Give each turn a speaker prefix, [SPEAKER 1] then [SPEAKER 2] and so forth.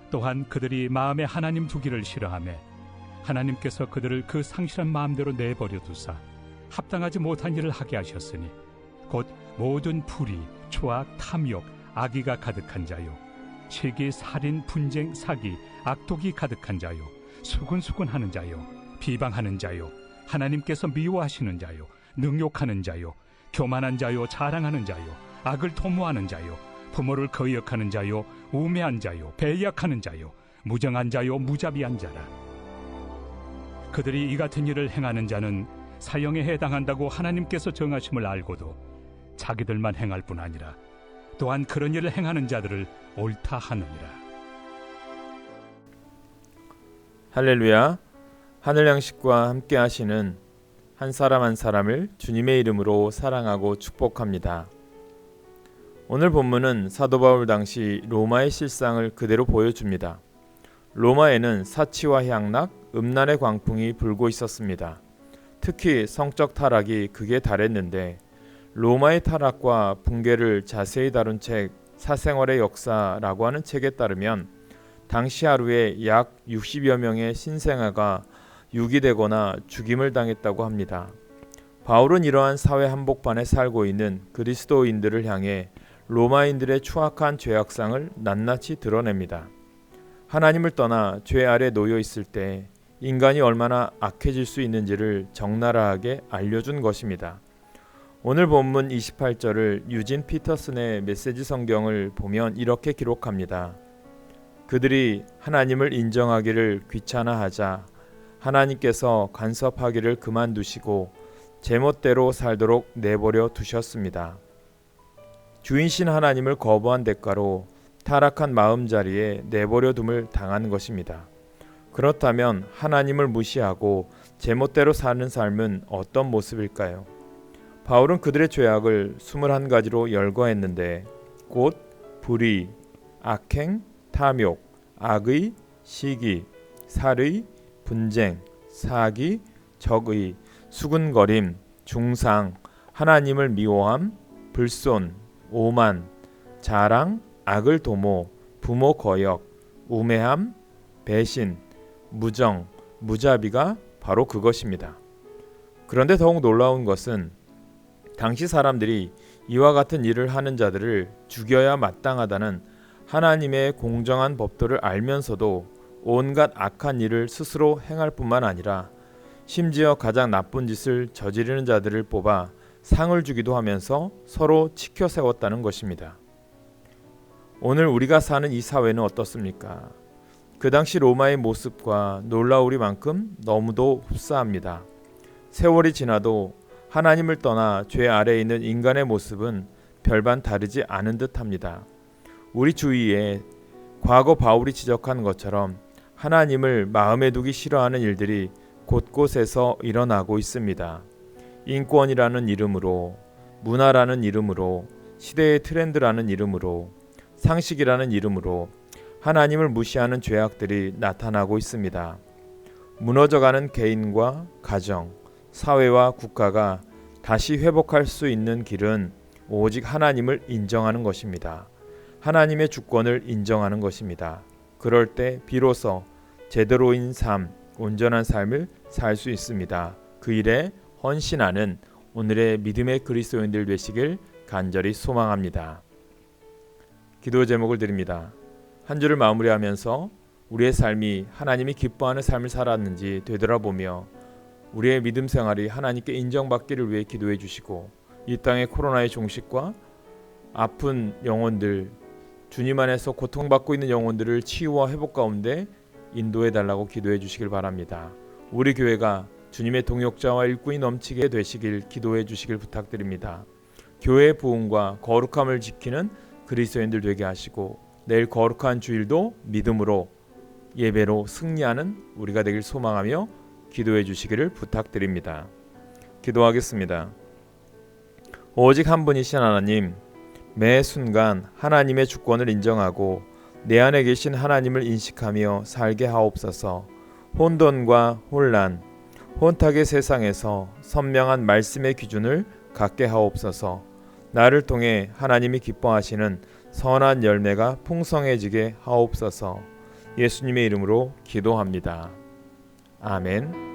[SPEAKER 1] 또한 그들이 마음에 하나님 두기를 싫어하며 하나님께서 그들을 그 상실한 마음대로 내버려 두사 합당하지 못한 일을 하게 하셨으니 곧 모든 불의, 초악, 탐욕, 악의가 가득한 자요, 시기, 살인, 분쟁, 사기, 악독이 가득한 자요, 수군수군하는 자요, 비방하는 자요, 하나님께서 미워하시는 자요, 능욕하는 자요, 교만한 자요, 자랑하는 자요, 악을 도모하는 자요, 부모를 거역하는 자요, 우매한 자요, 배약하는 자요, 무정한 자요, 무자비한 자라. 그들이 이 같은 일을 행하는 자는 사형에 해당한다고 하나님께서 정하심을 알고도 자기들만 행할 뿐 아니라 또한 그런 일을 행하는 자들을 옳다 하느니라.
[SPEAKER 2] 할렐루야. 하늘 양식과 함께 하시는 한 사람 한 사람을 주님의 이름으로 사랑하고 축복합니다. 오늘 본문은 사도 바울 당시 로마의 실상을 그대로 보여줍니다. 로마에는 사치와 향락, 음란의 광풍이 불고 있었습니다. 특히 성적 타락이 극에 달했는데 로마의 타락과 붕괴를 자세히 다룬 책 사생활의 역사라고 하는 책에 따르면 당시 하루에 약 60여 명의 신생아가 유기되거나 죽임을 당했다고 합니다. 바울은 이러한 사회 한복판에 살고 있는 그리스도인들을 향해 로마인들의 추악한 죄악상을 낱낱이 드러냅니다. 하나님을 떠나 죄 아래 놓여 있을 때 인간이 얼마나 악해질 수 있는지를 적나라하게 알려준 것입니다. 오늘 본문 28절을 유진 피터슨의 메시지 성경을 보면 이렇게 기록합니다. 그들이 하나님을 인정하기를 귀찮아하자 하나님께서 간섭하기를 그만두시고 제멋대로 살도록 내버려 두셨습니다. 주인신 하나님을 거부한 대가로 타락한 마음자리에 내버려 둠을 당한 것입니다. 그렇다면 하나님을 무시하고 제멋대로 사는 삶은 어떤 모습일까요? 바울은 그들의 죄악을 21가지로 열거했는데 곧 불의, 악행, 탐욕, 악의, 시기, 살의, 분쟁, 사기, 적의, 수군거림, 중상, 하나님을 미워함, 불손, 오만, 자랑, 악을 도모, 부모 거역, 우매함, 배신, 무정, 무자비가 바로 그것입니다. 그런데 더욱 놀라운 것은 당시 사람들이 이와 같은 일을 하는 자들을 죽여야 마땅하다는 하나님의 공정한 법도를 알면서도 온갖 악한 일을 스스로 행할 뿐만 아니라 심지어 가장 나쁜 짓을 저지르는 자들을 뽑아 상을 주기도 하면서 서로 치켜 세웠다는 것입니다. 오늘 우리가 사는 이 사회는 어떻습니까? 그 당시 로마의 모습과 놀라우리만큼 너무도 흡사합니다. 세월이 지나도 하나님을 떠나 죄 아래에 있는 인간의 모습은 별반 다르지 않은 듯합니다. 우리 주위에 과거 바울이 지적한 것처럼 하나님을 마음에 두기 싫어하는 일들이 곳곳에서 일어나고 있습니다. 인권이라는 이름으로, 문화라는 이름으로, 시대의 트렌드라는 이름으로, 상식이라는 이름으로 하나님을 무시하는 죄악들이 나타나고 있습니다. 무너져가는 개인과 가정, 사회와 국가가 다시 회복할 수 있는 길은 오직 하나님을 인정하는 것입니다. 하나님의 주권을 인정하는 것입니다. 그럴 때 비로소 제대로인 삶, 온전한 삶을 살 수 있습니다. 그 일에 헌신하는 오늘의 믿음의 그리스도인들 되시길 간절히 소망합니다. 기도 제목을 드립니다. 한 주를 마무리하면서 우리의 삶이 하나님이 기뻐하는 삶을 살았는지 되돌아보며 우리의 믿음 생활이 하나님께 인정받기를 위해 기도해 주시고 이 땅의 코로나의 종식과 아픈 영혼들, 주님 안에서 고통받고 있는 영혼들을 치유와 회복 가운데 인도해 달라고 기도해 주시길 바랍니다. 우리 교회가 주님의 동역자와 일꾼이 넘치게 되시길 기도해 주시길 부탁드립니다. 교회의 부흥과 거룩함을 지키는 그리스도인들 되게 하시고 내일 거룩한 주일도 믿음으로 예배로 승리하는 우리가 되길 소망하며 기도해 주시기를 부탁드립니다. 기도하겠습니다. 오직 한 분이신 하나님, 매 순간 하나님의 주권을 인정하고 내 안에 계신 하나님을 인식하며 살게 하옵소서. 혼돈과 혼란, 혼탁의 세상에서 선명한 말씀의 기준을 갖게 하옵소서. 나를 통해 하나님이 기뻐하시는 선한 열매가 풍성해지게 하옵소서. 예수님의 이름으로 기도합니다. 아멘.